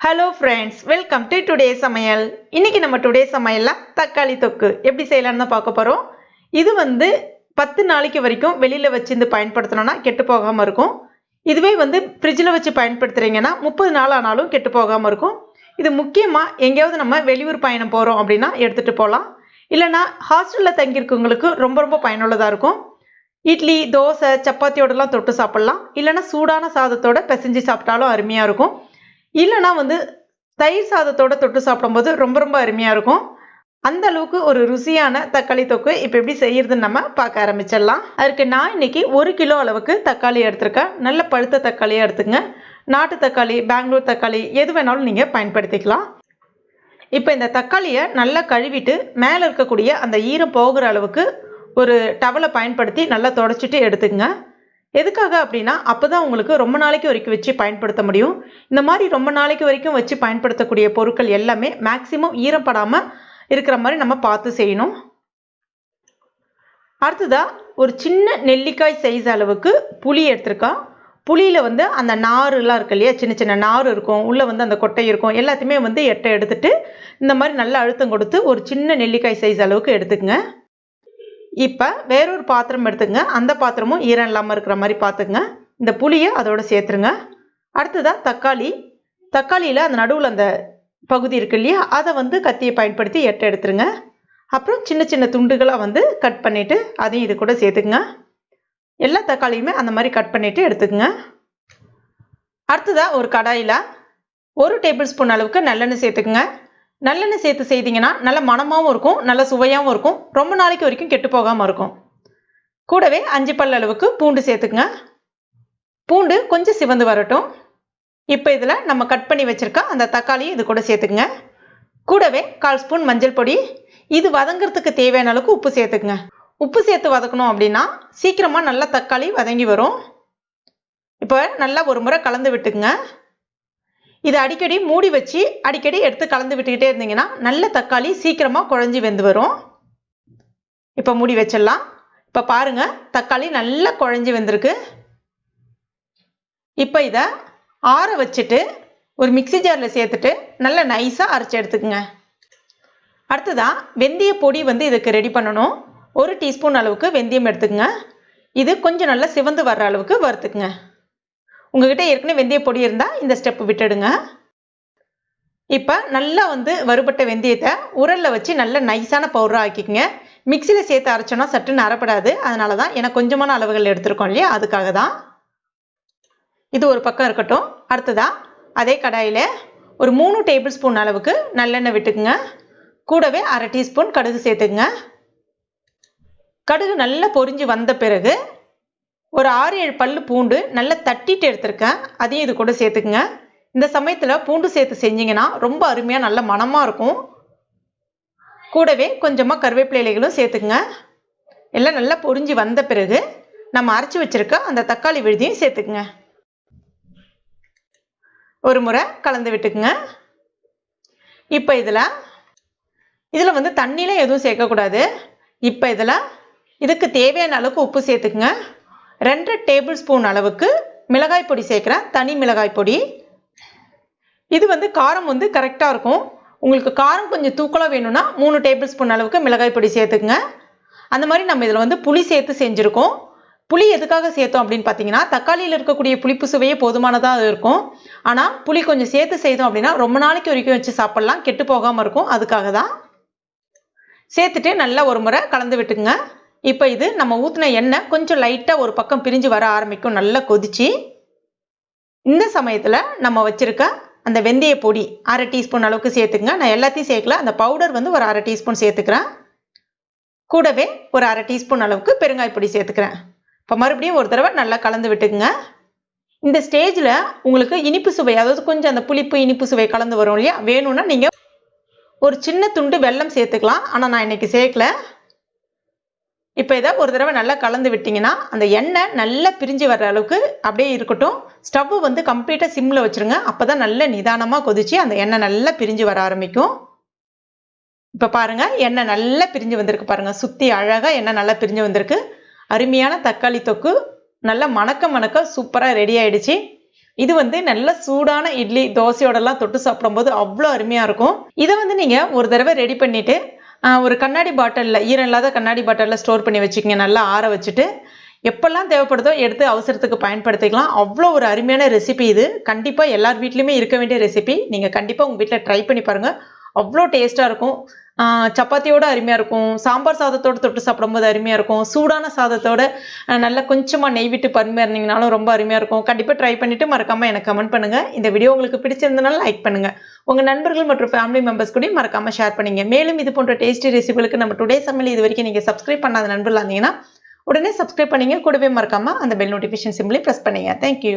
Hello friends, welcome to today சமையல். இன்னைக்கு நம்ம டுடே சமையல்ல தக்காளி தொக்கு எப்படி செய்யலாம்னு பார்க்க போகிறோம். இது 10 நாளைக்கு வரைக்கும் வெளியில் வச்சிருந்து பயன்படுத்தணும்னா கெட்டு போகாமல் இருக்கும். இதுவே ஃப்ரிட்ஜில் வச்சு பயன்படுத்துகிறீங்கன்னா 30 நாள் ஆனாலும் கெட்டு போகாமல் இருக்கும். இது முக்கியமாக எங்கேயாவது நம்ம வெளியூர் பயணம் போகிறோம் அப்படின்னா எடுத்துகிட்டு போகலாம். இல்லைனா ஹாஸ்டலில் தங்கியிருக்கவங்களுக்கு ரொம்ப ரொம்ப பயனுள்ளதாக இருக்கும். இட்லி, தோசை, சப்பாத்தியோடலாம் தொட்டு சாப்பிட்லாம். இல்லைனா சூடான சாதத்தோட பிசைஞ்சு சாப்பிட்டாலும் அருமையாக இருக்கும். இல்லைனா தயிர் சாதத்தோட தொட்டு சாப்பிடும்போது ரொம்ப ரொம்ப அருமையாக இருக்கும். அந்த அளவுக்கு ஒரு ருசியான தக்காளி தொக்கு இப்போ எப்படி செய்யறதுன்னு நம்ம பார்க்க ஆரம்பிச்சிடலாம். அதுக்கு நான் இன்னைக்கு 1 கிலோ அளவுக்கு தக்காளி எடுத்திருக்கேன். நல்ல பழுத்த தக்காளியாக எடுத்துங்க. நாட்டு தக்காளி, பெங்களூர் தக்காளி எது வேணாலும் நீங்கள் பயன்படுத்திக்கலாம். இப்போ இந்த தக்காளியை நல்லா கழுவிட்டு மேலே இருக்கக்கூடிய அந்த ஈரம் போகிற அளவுக்கு ஒரு டவலை பயன்படுத்தி நல்லா தொடச்சிட்டு எடுத்துங்க. எதுக்காக அப்படின்னா அப்போ தான் உங்களுக்கு ரொம்ப நாளைக்கு வரைக்கும் வச்சு பயன்படுத்த முடியும். இந்த மாதிரி ரொம்ப நாளைக்கு வரைக்கும் வச்சு பயன்படுத்தக்கூடிய பொருட்கள் எல்லாமே மேக்சிமம் ஈரப்படாமல் இருக்கிற மாதிரி நம்ம பார்த்து செய்யணும். அடுத்ததாக ஒரு சின்ன நெல்லிக்காய் சைஸ் அளவுக்கு புளி எடுத்திருக்கோம். புளியில் அந்த நாருலாம் இருக்கு இல்லையா, சின்ன சின்ன நார் இருக்கும், உள்ளே அந்த கொட்டை இருக்கும், எல்லாத்தையுமே எடுத்துட்டு இந்த மாதிரி நல்லா அழுத்தம் கொடுத்து ஒரு சின்ன நெல்லிக்காய் சைஸ் அளவுக்கு எடுத்துக்கங்க. இப்போ வேறொரு பாத்திரம் எடுத்துங்க. அந்த பாத்திரமும் ஈரம் இல்லாமல் இருக்கிற மாதிரி பார்த்துங்க. இந்த புளியை அதோட சேர்த்துருங்க. அடுத்ததாக தக்காளியில் அந்த நடுவில் அந்த பகுதி இருக்கு இல்லையா, அதை கத்தியை பயன்படுத்தி எடுத்துருங்க. அப்புறம் சின்ன சின்ன துண்டுகளாக கட் பண்ணிவிட்டு அதையும் இது கூட சேர்த்துக்குங்க. எல்லா தக்காளியுமே அந்த மாதிரி கட் பண்ணிவிட்டு எடுத்துக்கங்க. அடுத்ததாக ஒரு கடாயில் 1 டேபிள் ஸ்பூன் அளவுக்கு நல்லெண்ணெய் சேர்த்துக்குங்க. நல்லெண்ணெய் சேர்த்து செய்தீங்கன்னா நல்ல மணமாகவும் இருக்கும், நல்ல சுவையாகவும் இருக்கும், ரொம்ப நாளைக்கு வரைக்கும் கெட்டு போகாமல் இருக்கும். கூடவே 5 பல் அளவுக்கு பூண்டு சேர்த்துக்குங்க. பூண்டு கொஞ்சம் சிவந்து வரட்டும். இப்போ இதில் நம்ம கட் பண்ணி வச்சுருக்க அந்த தக்காளியை இது கூட சேர்த்துக்குங்க. கூடவே 1/4 ஸ்பூன் மஞ்சள் பொடி. இது வதங்கிறதுக்கு தேவையான அளவுக்கு உப்பு சேர்த்துக்குங்க. உப்பு சேர்த்து வதக்கணும் அப்படின்னா சீக்கிரமாக நல்லா தக்காளி வதங்கி வரும். இப்போ நல்லா ஒரு முறை கலந்து விட்டுக்குங்க. இதை அடிக்கடி மூடி வச்சு அடிக்கடி எடுத்து கலந்து விட்டுக்கிட்டே இருந்தீங்கன்னா நல்ல தக்காளி சீக்கிரமாக குழஞ்சி வெந்து வரும். இப்போ மூடி வச்சிடலாம். இப்போ பாருங்கள், தக்காளி நல்லா குழஞ்சி வெந்திருக்கு. இப்போ இதை ஆற வச்சுட்டு ஒரு மிக்ஸி ஜாரில் சேர்த்துட்டு நல்லா நைஸாக அரைச்சி எடுத்துக்குங்க. அடுத்ததாக வெந்தய பொடி இதுக்கு ரெடி பண்ணணும். 1 டீஸ்பூன் அளவுக்கு வெந்தயம் எடுத்துக்கங்க. இது கொஞ்சம் நல்லா சிவந்து வர்ற அளவுக்கு வறுத்துக்குங்க. உங்ககிட்ட ஏற்கனவே வெந்தய பொடி இருந்தால் இந்த ஸ்டெப் விட்டுடுங்க. இப்போ நல்லா வறுபட்ட வெந்தயத்தை உரலில் வச்சு நல்லா நைஸான பவுடராக ஆக்கிக்கங்க. மிக்சியில் சேர்த்து அரைச்சோன்னா சட்டுன்னு அரைப்படாது. அதனால தான் எனக்கு கொஞ்சமான அளவுகள் எடுத்துருக்கோம் இல்லையா, அதுக்காக தான். இது ஒரு பக்கம் இருக்கட்டும். அடுத்ததாக அதே கடாயில் ஒரு 3 டேபிள் ஸ்பூன் அளவுக்கு நல்லெண்ணெய் விட்டுக்குங்க. கூடவே 1/2 டீஸ்பூன் கடுகு சேர்த்துக்குங்க. கடுகு நல்லா பொரிஞ்சு வந்த பிறகு ஒரு 6-7 பல்லு பூண்டு நல்லா தட்டிட்டு எடுத்துருக்கேன், அதையும் இது கூட சேர்த்துக்குங்க. இந்த சமயத்தில் பூண்டு சேர்த்து செஞ்சிங்கன்னா ரொம்ப அருமையாக நல்ல மணமாக இருக்கும். கூடவே கொஞ்சமாக கருவேப்பிலை இலைகளும் சேர்த்துக்குங்க. எல்லாம் நல்லா பொரிஞ்சு வந்த பிறகு நம்ம அரைச்சி வச்சுருக்க அந்த தக்காளி விழுதியும் சேர்த்துக்குங்க. ஒரு முறை கலந்து விட்டுக்குங்க. இப்போ இதில் தண்ணியில் எதுவும் சேர்க்கக்கூடாது. இப்போ இதுக்கு தேவையான அளவுக்கு உப்பு சேர்த்துக்குங்க. 2 டேபிள் ஸ்பூன் அளவுக்கு மிளகாய் பொடி சேர்க்குறேன், தனி மிளகாய் பொடி. இது காரம் கரெக்டாக இருக்கும். உங்களுக்கு காரம் கொஞ்சம் தூக்கலாக வேணும்னா 3 டேபிள் ஸ்பூன் அளவுக்கு மிளகாய் பொடி சேர்த்துக்குங்க. அந்த மாதிரி நம்ம இதில் புளி சேர்த்து செஞ்சுருக்கோம். புளி எதுக்காக சேர்த்தோம் அப்படின்னு பார்த்தீங்கன்னா தக்காளியில் இருக்கக்கூடிய புளிப்பு சுவையே போதுமானதாக இருக்கும். ஆனால் புளி கொஞ்சம் சேர்த்து செய்தோம் அப்படின்னா ரொம்ப நாளைக்கு வரைக்கும் வச்சு சாப்பிட்லாம், கெட்டு போகாமல் இருக்கும். அதுக்காக தான் சேர்த்துட்டு நல்லா ஒரு முறை கலந்து விட்டுக்குங்க. இப்போ இது நம்ம ஊற்றின எண்ணெய் கொஞ்சம் லைட்டாக ஒரு பக்கம் பிரிஞ்சு வர ஆரம்பிக்கும், நல்லா கொதிச்சு. இந்த சமயத்தில் நம்ம வச்சுருக்க அந்த வெந்தய பொடி 1/2 டீஸ்பூன் அளவுக்கு சேர்த்துக்குங்க. நான் எல்லாத்தையும் சேர்க்கல, அந்த பவுடர் ஒரு 1/2 டீஸ்பூன் சேர்த்துக்கிறேன். கூடவே ஒரு 1/2 டீஸ்பூன் அளவுக்கு பெருங்காய பொடி சேர்த்துக்கிறேன். இப்போ மறுபடியும் ஒரு தடவை நல்லா கலந்து விட்டுக்குங்க. இந்த ஸ்டேஜில் உங்களுக்கு இனிப்பு சுவை, அதாவது கொஞ்சம் அந்த புளிப்பு இனிப்பு சுவை கலந்து வரும் இல்லையா, வேணும்னா நீங்கள் ஒரு சின்ன துண்டு வெல்லம் சேர்த்துக்கலாம். ஆனால் நான் இன்னைக்கு சேர்க்கல. இப்போ இதை ஒரு தடவை நல்லா கலந்து விட்டிங்கன்னா அந்த எண்ணெய் நல்லா பிரிஞ்சு வர்ற அளவுக்கு அப்படியே இருக்கட்டும். ஸ்டவ் கம்ப்ளீட்டாக சிம்மில் வச்சுருங்க. அப்போ தான் நல்ல நிதானமாக கொதிச்சு அந்த எண்ணெய் நல்லா பிரிஞ்சு வர ஆரம்பிக்கும். இப்போ பாருங்கள், எண்ணெய் நல்லா பிரிஞ்சு வந்திருக்கு பாருங்கள். சுற்றி அழகாக எண்ணெய் நல்லா பிரிஞ்சு வந்திருக்கு. அருமையான தக்காளி தொக்கு நல்லா மணக்க சூப்பராக ரெடி ஆகிடுச்சு. இது வந்து நல்ல சூடான இட்லி தோசையோடலாம் தொட்டு சாப்பிடும்போது அவ்வளோ அருமையாக இருக்கும். இதை வந்து நீங்கள் ஒரு தடவை ரெடி பண்ணிவிட்டு ஒரு கண்ணாடி பாட்டிலில், ஈரம் இல்லாத கண்ணாடி பாட்டிலில் ஸ்டோர் பண்ணி வச்சுக்கோங்க. நல்லா ஆற வச்சுட்டு எப்பெல்லாம் தேவைப்படுதோ எடுத்து அவசரத்துக்கு பயன்படுத்திக்கலாம். அவ்வளோ ஒரு அருமையான ரெசிபி இது. கண்டிப்பாக எல்லார் வீட்லேயுமே இருக்க வேண்டிய ரெசிபி. நீங்கள் கண்டிப்பாக உங்கள் வீட்டில் ட்ரை பண்ணி பாருங்கள். அவ்வளோ டேஸ்ட்டாக இருக்கும். சப்பாத்தியோட அருமையாக இருக்கும். சாம்பார் சாதத்தோடு தொட்டு சாப்பிடும்போது அருமையாக இருக்கும். சூடான சாதத்தோட நல்லா கொஞ்சமாக நெய் விட்டு பரிமாறினீங்கனாலும் ரொம்ப அருமையாக இருக்கும். கண்டிப்பாக ட்ரை பண்ணிவிட்டு மறக்காமல் எனக்கு கமெண்ட் பண்ணுங்கள். இந்த வீடியோ உங்களுக்கு பிடிச்சிருந்தனால லைக் பண்ணுங்கள். உங்கள் நண்பர்கள் மற்றும் ஃபேமிலி மெம்பர்ஸ் கூட மறக்காமல் ஷேர் பண்ணுங்க. மேலும் இது போன்ற டேஸ்டி ரெசிபிகளுக்கு நம்ம டுடே சமையல் இது வரைக்கும் நீங்கள் சப்ஸ்கிரைப் பண்ணாத நண்பர்களாக இருந்தீங்கன்னா உடனே சப்ஸ்கிரைப் பண்ணீங்க. கூடவே மறக்காமல் அந்த பெல் நோட்டிஃபிகேஷன் சிம்பிளை ப்ரெஸ் பண்ணுங்க. தேங்க்யூ.